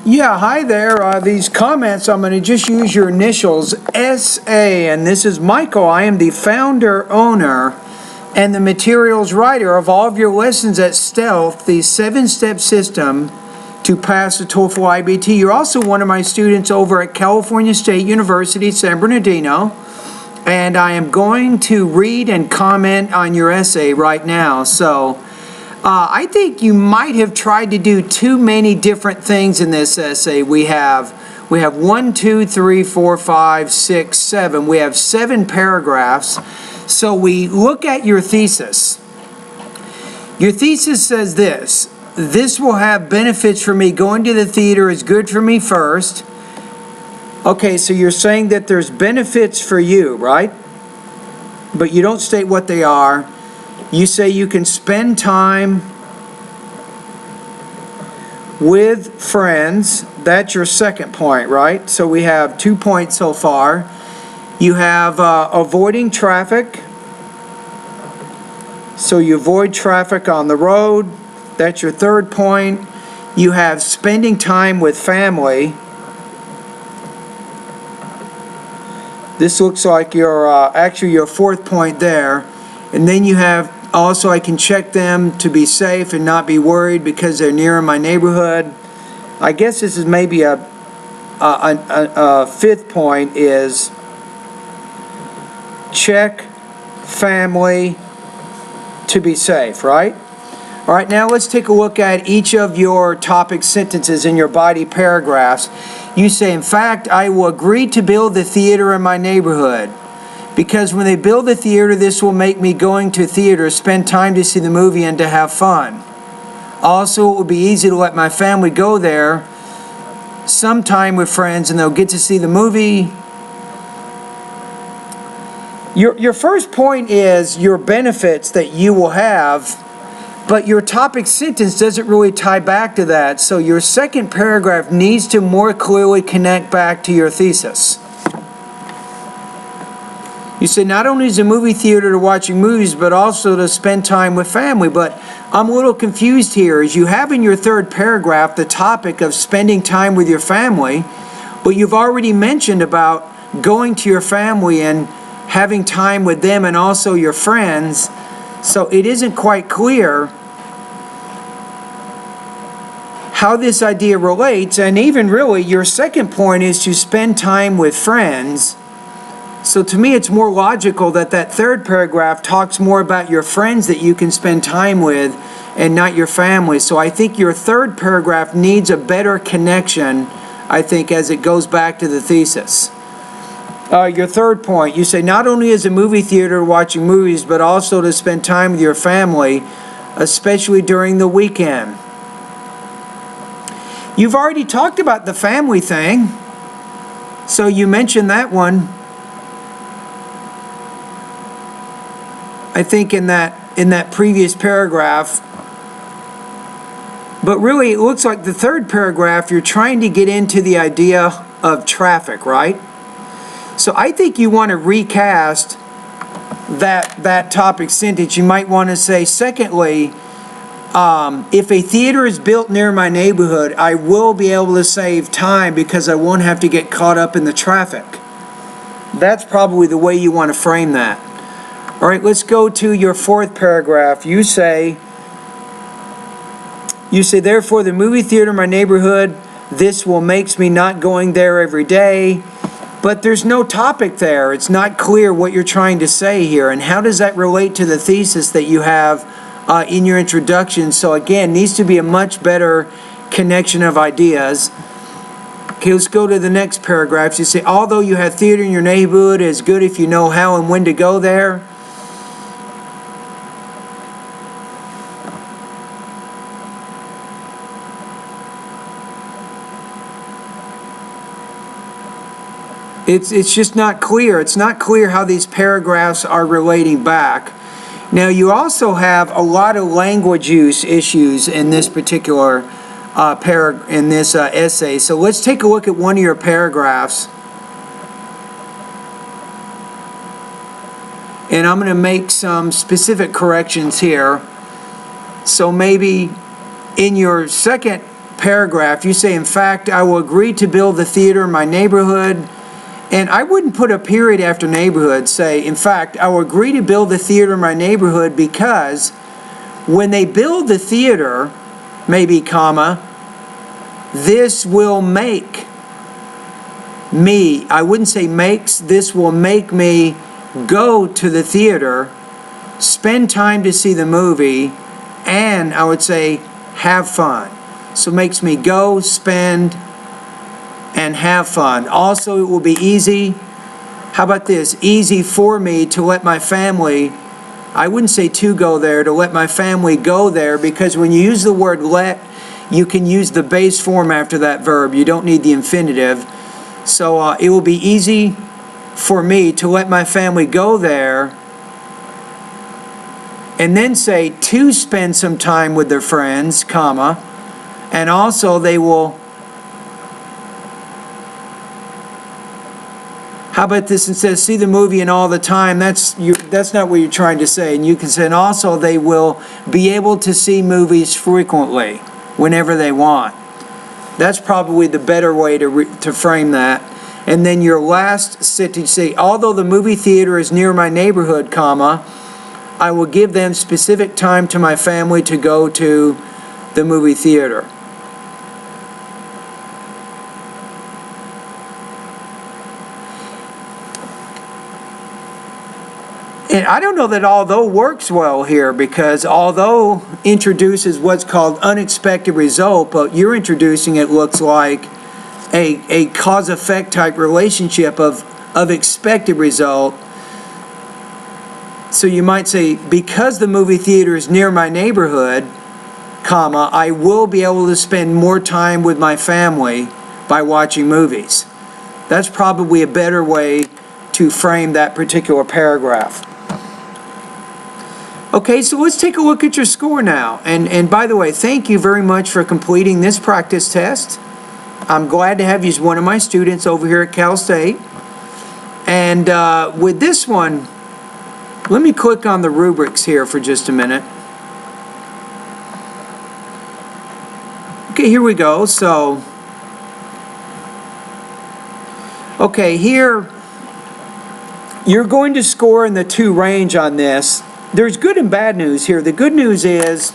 Yeah, hi there. These comments, I'm going to just use your initials, SA, and this is Michael. I am the founder, owner, and the materials writer of all of your lessons at Stealth, the 7-step system to pass the TOEFL IBT. You're also one of my students over at California State University, San Bernardino, and I am going to read and comment on your essay right now. So, I think you might have tried to do too many different things in this essay. We have 1, 2, 3, 4, 5, 6, 7. We have 7 paragraphs. So we look at your thesis. Your thesis says this: this will have benefits for me. Going to the theater is good for me first. Okay, so you're saying that there's benefits for you, right? But you don't state what they are. You say you can spend time with friends. That's your second point, right? So we have 2 points so far. You have avoiding traffic. So you avoid traffic on the road. That's your third point. You have spending time with family. This looks like your actually your fourth point there. And then you have also, I can check them to be safe and not be worried because they're near my neighborhood. I guess this is maybe a fifth point is check family to be safe, right? All right, now let's take a look at each of your topic sentences in your body paragraphs. You say, in fact, I will agree to build the theater in my neighborhood. Because when they build the theater, this will make me going to theater, spend time to see the movie and to have fun. Also, it will be easy to let my family go there sometime with friends and they'll get to see the movie. Your first point is your benefits that you will have, but your topic sentence doesn't really tie back to that. So your second paragraph needs to more clearly connect back to your thesis. You say not only is a movie theater to watching movies, but also to spend time with family. But I'm a little confused here. As you have in your third paragraph the topic of spending time with your family, but you've already mentioned about going to your family and having time with them and also your friends. So it isn't quite clear how this idea relates. And even really, your second point is to spend time with friends. So to me, it's more logical that that third paragraph talks more about your friends that you can spend time with and not your family. So I think your third paragraph needs a better connection, I think, as it goes back to the thesis. Your third point, you say not only is a movie theater watching movies, but also to spend time with your family, especially during the weekend. You've already talked about the family thing, so you mentioned that one. I think in that previous paragraph. But really, it looks like the third paragraph, you're trying to get into the idea of traffic, right? So I think you want to recast that topic sentence. You might want to say, secondly, if a theater is built near my neighborhood, I will be able to save time because I won't have to get caught up in the traffic. That's probably the way you want to frame that. All right, let's go to your fourth paragraph. You say, therefore, the movie theater in my neighborhood, this will makes me not going there every day. But there's no topic there. It's not clear what you're trying to say here. And how does that relate to the thesis that you have in your introduction? So again, needs to be a much better connection of ideas. Okay, let's go to the next paragraph. You say, although you have theater in your neighborhood, it's good if you know how and when to go there. It's just not clear. It's not clear how these paragraphs are relating back. Now, you also have a lot of language use issues in this particular essay. So let's take a look at one of your paragraphs. And I'm going to make some specific corrections here. So maybe in your second paragraph, you say, in fact, I will agree to build the theater in my neighborhood. And I wouldn't put a period after neighborhood. Say, in fact, I will agree to build the theater in my neighborhood because when they build the theater, maybe comma, this will make me, I wouldn't say makes, this will make me go to the theater, spend time to see the movie, and I would say have fun. So makes me go, spend, and have fun. Also, it will be easy. How about this? Easy for me to let my family, I wouldn't say to go there, to let my family go there, because when you use the word let, you can use the base form after that verb. You don't need the infinitive. So it will be easy for me to let my family go there, and then say to spend some time with their friends, comma, and also they will. How about this? Instead of see the movie and all the time, that's not what you're trying to say. And you can say, and also they will be able to see movies frequently, whenever they want. That's probably the better way to frame that. And then your last sentence, say, although the movie theater is near my neighborhood, comma, I will give them specific time to my family to go to the movie theater. And I don't know that although works well here, because although introduces what's called unexpected result, but you're introducing it looks like a cause-effect type relationship of expected result. So you might say, because the movie theater is near my neighborhood, comma, I will be able to spend more time with my family by watching movies. That's probably a better way to frame that particular paragraph. Okay, so let's take a look at your score now. And by the way, thank you very much for completing this practice test. I'm glad to have you as one of my students over here at Cal State. And with this one, let me click on the rubrics here for just a minute. Okay, here we go. So, okay, here you're going to score in the 2 range on this. There's good and bad news here. The good news is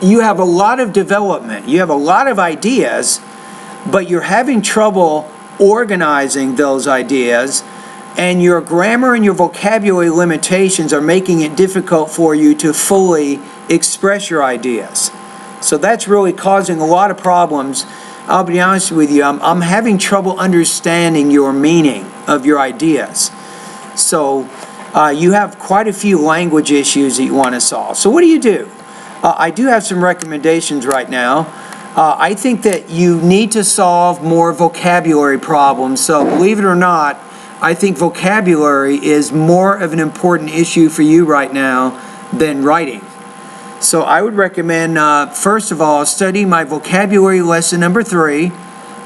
you have a lot of development. You have a lot of ideas, but you're having trouble organizing those ideas, and your grammar and your vocabulary limitations are making it difficult for you to fully express your ideas. So that's really causing a lot of problems. I'll be honest with you, I'm having trouble understanding your meaning of your ideas. So you have quite a few language issues that you want to solve. So what do? I do have some recommendations right now. I think that you need to solve more vocabulary problems. So believe it or not, I think vocabulary is more of an important issue for you right now than writing. So I would recommend, first of all, study my vocabulary lesson number 3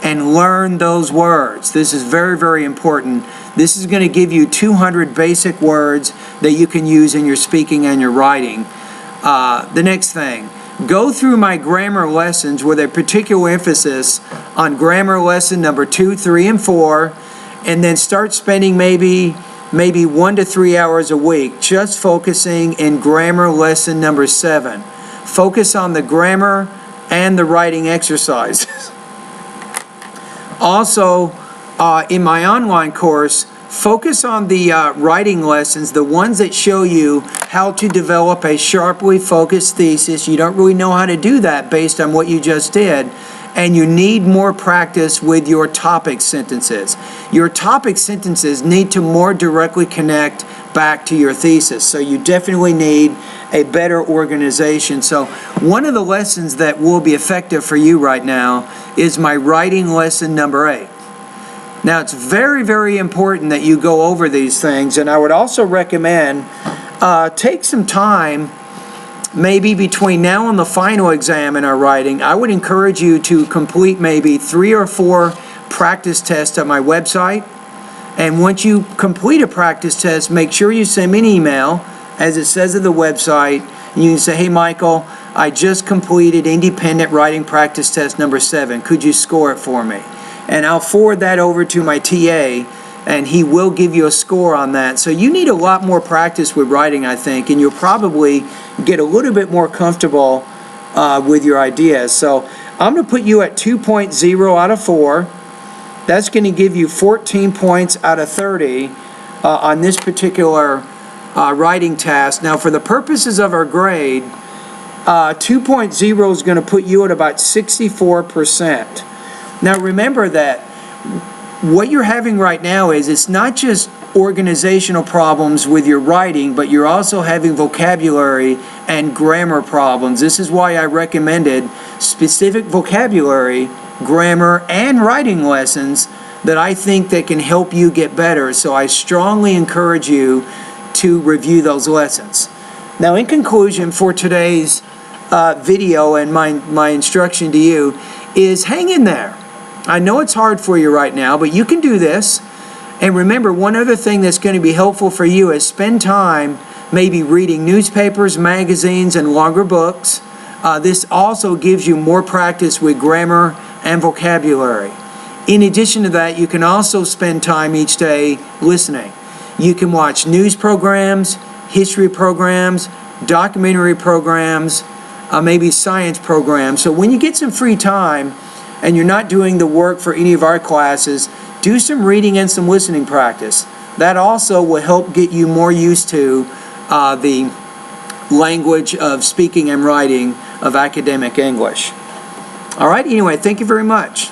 and learn those words. This is very, very important. This is going to give you 200 basic words that you can use in your speaking and your writing. The next thing, go through my grammar lessons with a particular emphasis on grammar lesson number 2, 3, and 4, and then start spending maybe 1 to 3 hours a week just focusing in grammar lesson number 7. Focus on the grammar and the writing exercises. Also, in my online course, focus on the writing lessons, the ones that show you how to develop a sharply focused thesis. You don't really know how to do that based on what you just did, and you need more practice with your topic sentences. Your topic sentences need to more directly connect back to your thesis, so you definitely need a better organization. So one of the lessons that will be effective for you right now is my writing lesson number 8. Now, it's very, very important that you go over these things, and I would also recommend take some time, maybe between now and the final exam in our writing. I would encourage you to complete maybe 3 or 4 practice tests at my website. And once you complete a practice test, make sure you send me an email, as it says at the website. You can say, hey, Michael, I just completed independent writing practice test number 7. Could you score it for me? And I'll forward that over to my TA, and he will give you a score on that. So you need a lot more practice with writing, I think, and you'll probably get a little bit more comfortable with your ideas. So I'm going to put you at 2.0 out of 4. That's going to give you 14 points out of 30 on this particular writing task. Now, for the purposes of our grade, 2.0 is going to put you at about 64%. Now, remember that what you're having right now is it's not just organizational problems with your writing, but you're also having vocabulary and grammar problems. This is why I recommended specific vocabulary, grammar, and writing lessons that I think that can help you get better. So I strongly encourage you to review those lessons. Now, in conclusion, for today's video and my instruction to you is hang in there. I know it's hard for you right now, but you can do this. And remember, one other thing that's going to be helpful for you is spend time maybe reading newspapers, magazines, and longer books. This also gives you more practice with grammar and vocabulary. In addition to that, you can also spend time each day listening. You can watch news programs, history programs, documentary programs, maybe science programs. So when you get some free time and you're not doing the work for any of our classes, do some reading and some listening practice. That also will help get you more used to the language of speaking and writing of academic English. All right, anyway, thank you very much.